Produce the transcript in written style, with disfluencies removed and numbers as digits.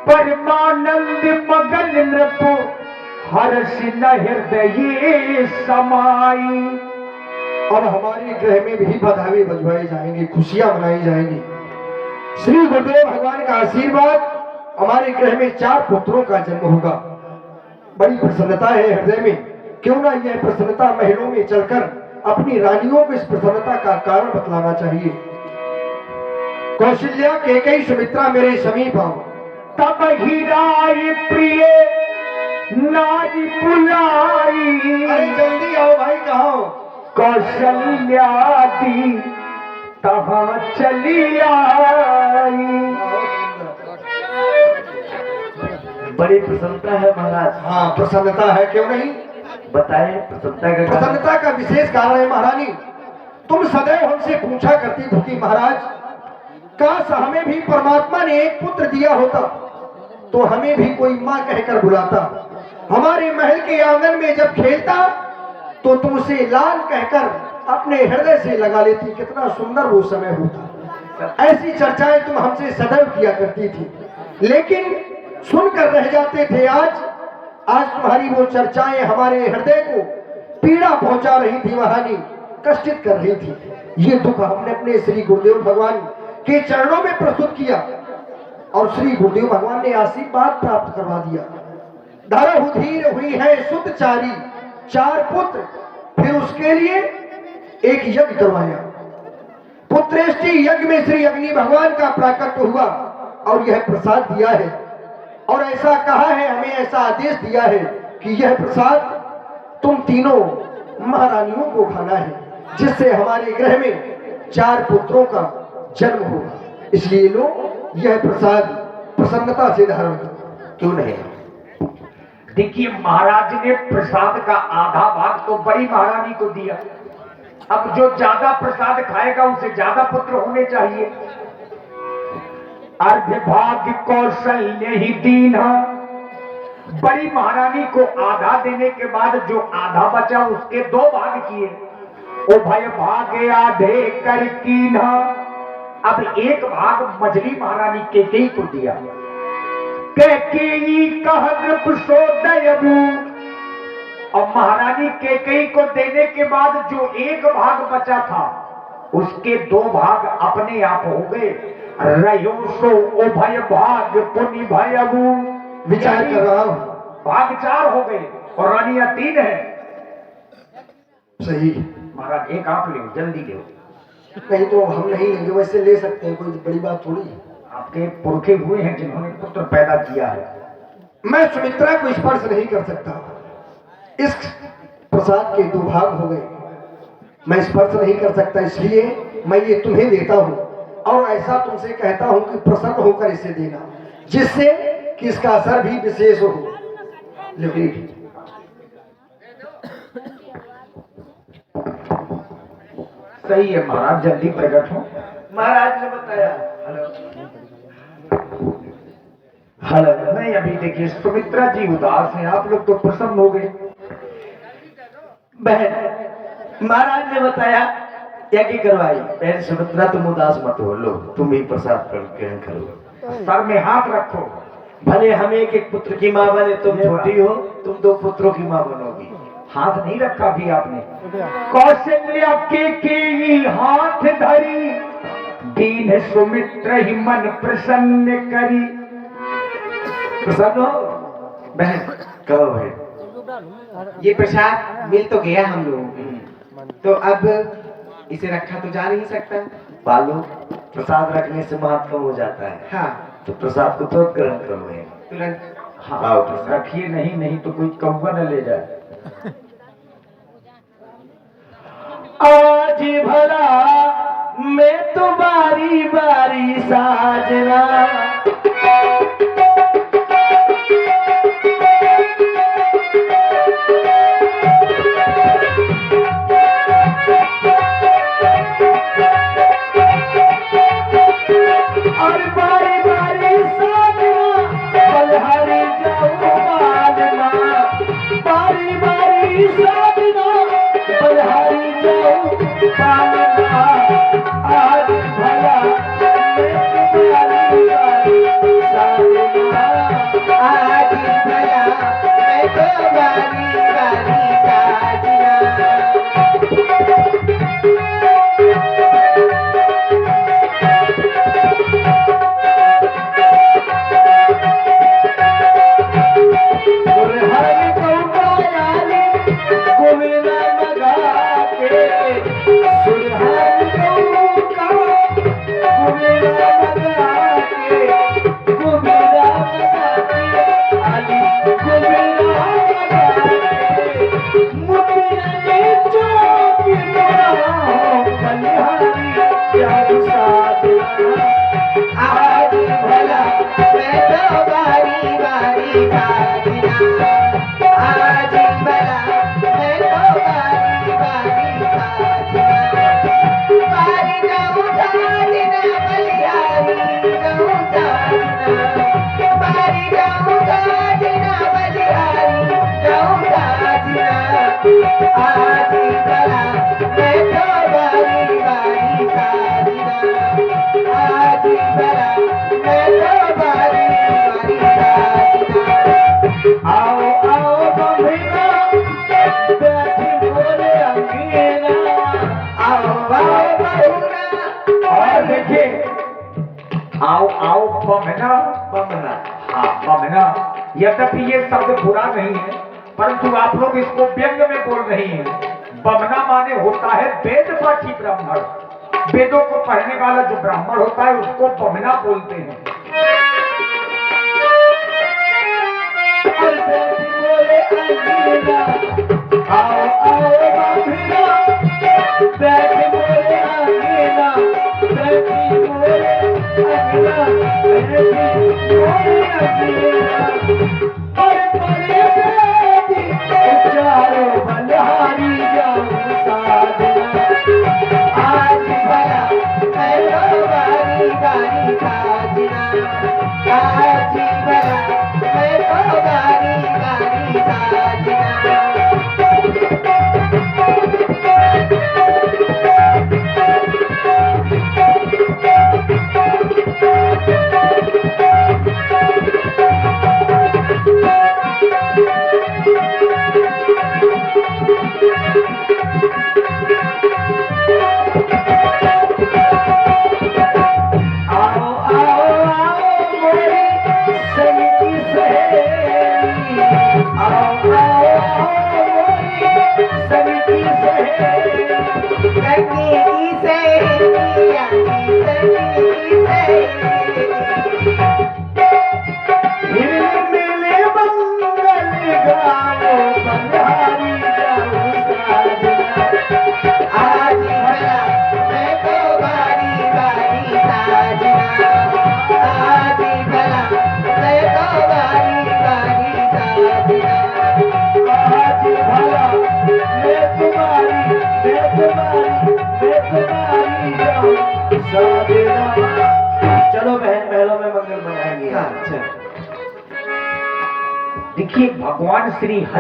परमानंद मगन नृप हर्ष न हृदय समाई। अब हमारे गृह में भी बधाई बजवाई जाएंगी, खुशियां मनाई जाएंगी। श्री गुरुदेव भगवान का आशीर्वाद, हमारे गृह में 4 पुत्रों का जन्म होगा। बड़ी प्रसन्नता है हृदय में। क्यों ना यह प्रसन्नता महलों में चलकर अपनी रानियों को इस प्रसन्नता का कारण बतलाना चाहिए। कौशल्या, कैकेयी, सुमित्रा मेरे समीप आओ। तब ही राय प्रिय नारी बुलाई। अरे जल्दी आओ भाई, कहाँ हो? कौशल्या दी तहाँ चली आई। बड़ी प्रसन्नता है महाराज। हाँ, प्रसन्नता है, क्यों नहीं? बताएं प्रसन्नता का कारण। प्रसन्नता का विशेष कारण है महारानी, तुम सदैव हमसे पूछा करती थी कि महाराज, काश हमें भी परमात्मा ने एक पुत्र दिया होता तो हमें भी कोई माँ कहकर बुलाता। हमारे महल के आंगन में जब खेलता तो तुम उसे लाल कहकर अपने हृदय से लगा लेती। कितना सुंदर वो समय होता। ऐसी चर्चाएं तुम हमसे सदैव किया करती थी, लेकिन सुनकर रह जाते थे। आज तुम्हारी वो चर्चाएं हमारे हृदय को पीड़ा पहुंचा रही थी महारानी, कष्टित कर रही थी। ये दुख हमने अपने श्री गुरुदेव भगवान के चरणों में प्रस्तुत किया और श्री गुरुदेव भगवान ने आशीर्वाद प्राप्त करवा दिया। धरहु धीर हुई है सुत चारी, 4 पुत्र। फिर उसके लिए एक यज्ञ करवाया। पुत्रेष्टि यज्ञ में श्री अग्नि भगवान का प्राकट्य हुआ और यह प्रसाद दिया है और ऐसा कहा है, हमें ऐसा आदेश दिया है कि यह प्रसाद तुम तीनों महारानियों को खाना है, जिससे हमारे गृह में 4 पुत्रों का जन्म होगा। इसलिए लो, यह प्रसाद प्रसन्नता से धारण करो। क्यों नहीं? देखिए, महाराज ने प्रसाद का आधा भाग तो बड़ी महारानी को दिया। अब जो ज्यादा प्रसाद खाएगा उसे ज्यादा पुत्र होने चाहिए। अर्ध भाग कौशल्य ही दीना। बड़ी महारानी को आधा देने के बाद जो आधा बचा उसके 2 भाग किए। उभय भाग आधे कर कीन्हा। अब 1 भाग मझली महारानी कैकेयी को दिया। कैकेयी कह नृप सो दयबू। और महारानी कैकेयी को देने के बाद जो 1 भाग बचा था उसके 2 भाग अपने आप हो गए। रयो सो उभय भाग पुनि भयबू। विचार कर रहा हूं, भाग 4 हो गए और रानियां 3 है। सही। महाराज एक आप ले, जल्दी ले। नहीं तो हम नहीं लेंगे, वैसे ले सकते हैं, कोई बड़ी बात थोड़ी है। आपके पुरखे हुए हैं जिन्होंने पुत्र पैदा किया है। मैं सुमित्रा को स्पर्श नहीं कर सकता। इस प्रसाद के 2 भाग हो गए, मैं स्पर्श नहीं कर सकता, इसलिए मैं ये तुम्हें देता हूं और ऐसा तुमसे कहता हूं कि प्रसन्न होकर इसे देना, जिससे कि इसका असर भी विशेष हो। सही है महाराज, जल्दी प्रकट हो। महाराज ने बताया। हेलो। नहीं, अभी देखिए सुमित्रा जी उदास हैं, आप लोग तो प्रसन्न हो गए। बहन, महाराज ने बताया यज्ञ करवाई। बहन सुमित्रा, तुम उदास मत हो, लो तुम ही प्रसाद ग्रहण करो। सर में हाथ रखो। भले हम एक पुत्र की माँ बने, तुम छोटी हो, तुम 2 पुत्रों की माँ बनोगी। हाथ नहीं रखा भी आपने। कौशल्या कैकेयी हाथ धरी, दीन सुमित्र ही मन प्रसन्न करी। प्रसन्न हो बहन? कहो बहन। ये प्रसाद मिल तो गया हम लोगों को, तो अब इसे रखा तो जा नहीं सकता। बालू, प्रसाद रखने से महत्व कम हो जाता है। हाँ, तो प्रसाद को तो ग्रहण करो बहन। तुरंत। हाँ, आओ प्रसाद। रखिए, नहीं तो कोई कौवा न ले जाए। आज भला मैं तो बारी बारी साजना, और बारी बारी साजना बलहारी जाऊं मालना। बारी बारी साजना बलहारी जाऊं मालना। आज भला मैं तुम्हारी बारी करना। हाँ बमना, यद्यपि ये शब्द बुरा नहीं है, परंतु आप लोग इसको व्यंग में बोल रही हैं। बमना माने होता है वेद पाठी ब्राह्मण। वेदों को पढ़ने वाला जो ब्राह्मण होता है उसको बमना बोलते हैं। आओ आओ बमना, बैठ मोरे अंगना, बैठी मोरे अंगना, बैठी मोरे अंगना। पर परे बेटी चारो बलिहारी जाऊं साजना। आज भला मैं तो बारी बारी साजना। आज भला मैं तो बारी बारी साजना। चलो बहन, महलों में मंगल मनाएंगे। अच्छा। देखिए भगवान श्री हरि